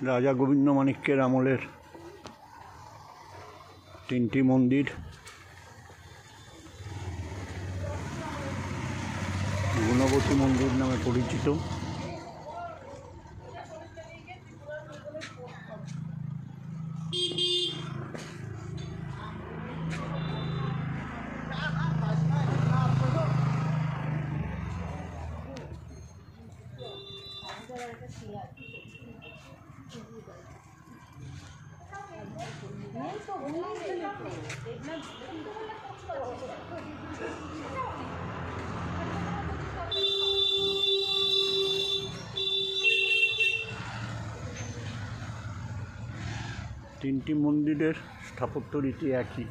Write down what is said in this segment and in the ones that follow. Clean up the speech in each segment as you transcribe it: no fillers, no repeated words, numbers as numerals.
রাজা গোবিন্দমাণিক্যের আমলের তিনটি মন্দির, গুণবতী মন্দির নামে পরিচিত। তিনটি মন্দিরের স্থাপত্য রীতি একই।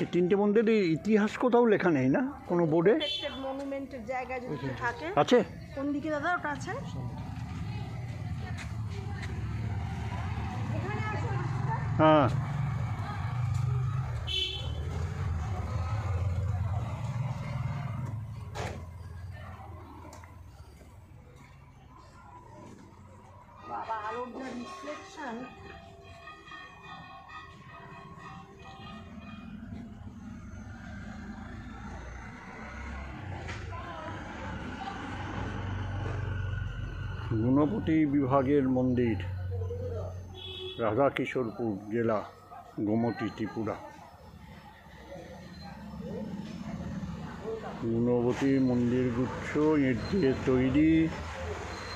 এই তিনটে মন্দিরের ইতিহাস কোথাও লেখা নেই না কোনো বোর্ডে? মনুমেন্টের জায়গা যদি থাকে আছে। কোন দিকে দাদা ওটা আছে? হ্যাঁ, বাবা আলোর যা রিফ্লেকশন। গুণপতি বিভাগের মন্দির, রাধাকিশোরপুর জেলা, গোমতী, ত্রিপুরা। গুণবতী মন্দিরগুচ্ছ ইট দিয়ে তৈরি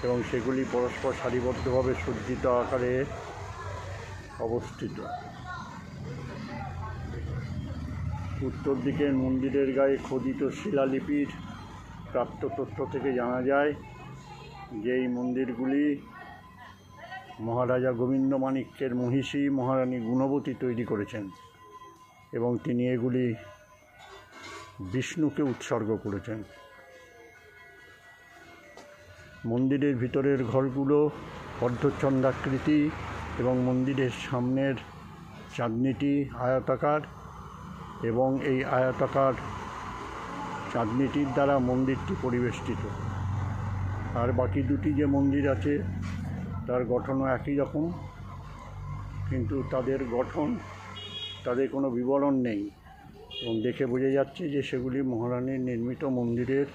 এবং সেগুলি পরস্পর সারিবদ্ধভাবে সজ্জিত আকারে অবস্থিত। উত্তর দিকের মন্দিরের গায়ে খোদিত শিলালিপির প্রাপ্ত তথ্য থেকে জানা যায় যে এই মন্দিরগুলি মহারাজা গোবিন্দমাণিক্যের মহিষী মহারানী গুণবতী তৈরি করেছেন এবং তিনি এগুলি বিষ্ণুকে উৎসর্গ করেছেন। মন্দিরের ভিতরের ঘরগুলো অর্ধচন্দ্রাকৃতি এবং মন্দিরের সামনের চাঁদনিটি আয়তাকার এবং এই আয়তাকার চাঁদনিটির দ্বারা মন্দিরটি পরিবেষ্টিত। আর বাকি দুটি যে মন্দির আছে তার গঠনও একই রকম, কিন্তু তাদের গঠন, তাদের কোনো বিবরণ নেই এবং দেখে বোঝা যাচ্ছে যে সেগুলি মহারানীর নির্মিত মন্দিরের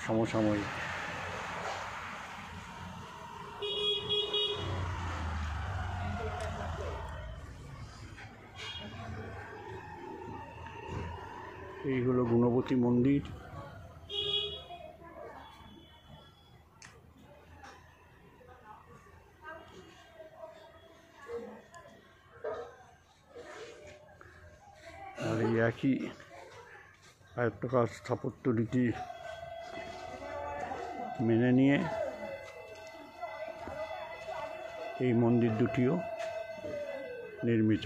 সমসাময়িক। এই হলো গুণবতী মন্দির। আর এই একই আয়তাকার স্থাপত্য রীতি মেনে নিয়ে এই মন্দির দুটিও নির্মিত।